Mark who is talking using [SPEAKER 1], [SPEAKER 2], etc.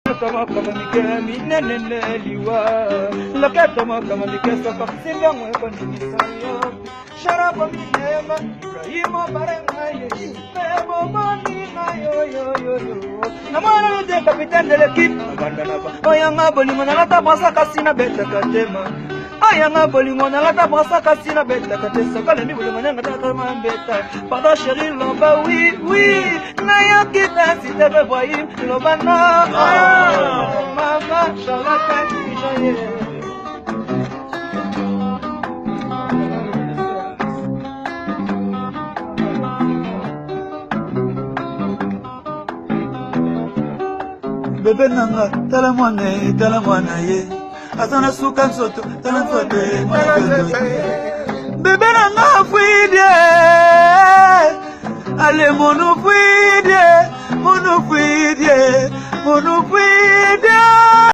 [SPEAKER 1] Sama kama mike minene liwa Loketo mo kama mike soka Singa mwe kondi misayo Sharapa minema Ibrahimo barenga ye Bebo mani na yo yo yo yo Namana nute kapiten de l'équipe Aganda naba Oyanga boli mona lata basa kasina beta katema Ayanga boli mona lata basa kasina beta katesa Kale mi boli mona lata mambeta Pardon chérie lomba oui oui Naya kita si te be voyim Lomba na Mama shalaka kijaye Bebe nanga tala mwana ye Asana suka nsoto tala mfate Bebe nanga fuide Ale mono fuide